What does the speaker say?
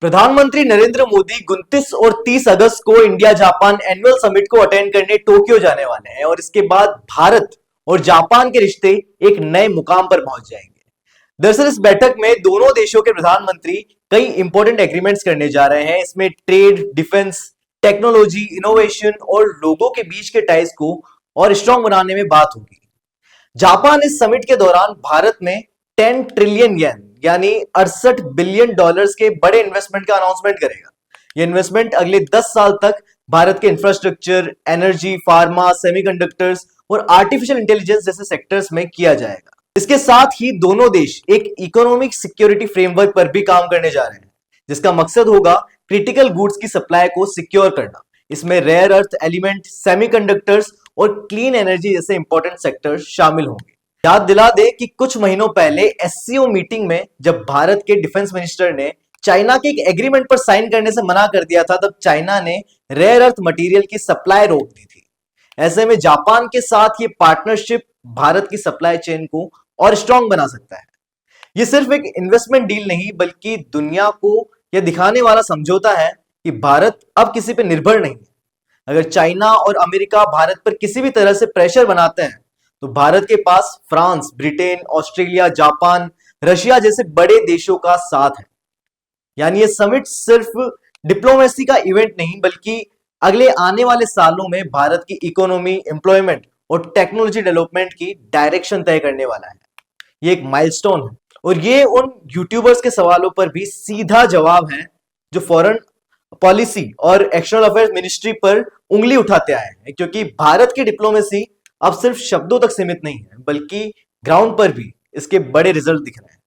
प्रधानमंत्री नरेंद्र मोदी 29 और 30 अगस्त को इंडिया जापान एनुअल समिट को अटेंड करने टोक्यो जाने वाले हैं और इसके बाद भारत और जापान के रिश्ते एक नए मुकाम पर पहुंच जाएंगे। दरअसल इस बैठक में दोनों देशों के प्रधानमंत्री कई इंपॉर्टेंट एग्रीमेंट्स करने जा रहे हैं। इसमें ट्रेड, डिफेंस, टेक्नोलॉजी, इनोवेशन और लोगों के बीच के टाइज को और स्ट्रांग बनाने में बात होगी। जापान इस समिट के दौरान भारत में 10 ट्रिलियन येन यानी 68 बिलियन डॉलर्स के बड़े इन्वेस्टमेंट का अनाउंसमेंट करेगा। यह इन्वेस्टमेंट अगले 10 साल तक भारत के इंफ्रास्ट्रक्चर, एनर्जी, फार्मा, सेमीकंडक्टर्स और आर्टिफिशियल इंटेलिजेंस जैसे सेक्टर्स में किया जाएगा। इसके साथ ही दोनों देश एक इकोनॉमिक सिक्योरिटी फ्रेमवर्क पर भी काम करने जा रहे हैं, जिसका मकसद होगा क्रिटिकल गुड्स की सप्लाई को सिक्योर करना। इसमें रेयर अर्थ एलिमेंट, सेमीकंडक्टर्स और क्लीन एनर्जी जैसे इंपॉर्टेंट सेक्टर्स शामिल होंगे। याद दिला दे कि कुछ महीनों पहले एससीओ मीटिंग में जब भारत के डिफेंस मिनिस्टर ने चाइना के एक एग्रीमेंट पर साइन करने से मना कर दिया था, तब चाइना ने रेयर अर्थ मटेरियल की सप्लाई रोक दी थी। ऐसे में जापान के साथ ये पार्टनरशिप भारत की सप्लाई चेन को और स्ट्रांग बना सकता है। ये सिर्फ एक इन्वेस्टमेंट डील नहीं, बल्कि दुनिया को यह दिखाने वाला समझौता है कि भारत अब किसी पर निर्भर नहीं है। अगर चाइना और अमेरिका भारत पर किसी भी तरह से प्रेशर बनाते हैं तो भारत के पास France, Britain, Australia, Japan, Russia जैसे बड़े देशों का साथ है। यानी ये समिट सिर्फ डिप्लोमेसी का इवेंट नहीं, बल्कि अगले आने वाले सालों में भारत की इकोनॉमी, एम्प्लॉयमेंट और टेक्नोलॉजी डेवलपमेंट की डायरेक्शन तय करने वाला है। ये एक माइलस्टोन है और ये उन यूट्यूबर्स के सवालों पर भी सीधा जवाब है जो फॉरेन पॉलिसी और एक्सटर्नल अफेयर्स मिनिस्ट्री पर उंगली उठाते आए हैं, क्योंकि भारत की डिप्लोमेसी अब सिर्फ शब्दों तक सीमित नहीं है, बल्कि ग्राउंड पर भी इसके बड़े रिजल्ट दिख रहे हैं।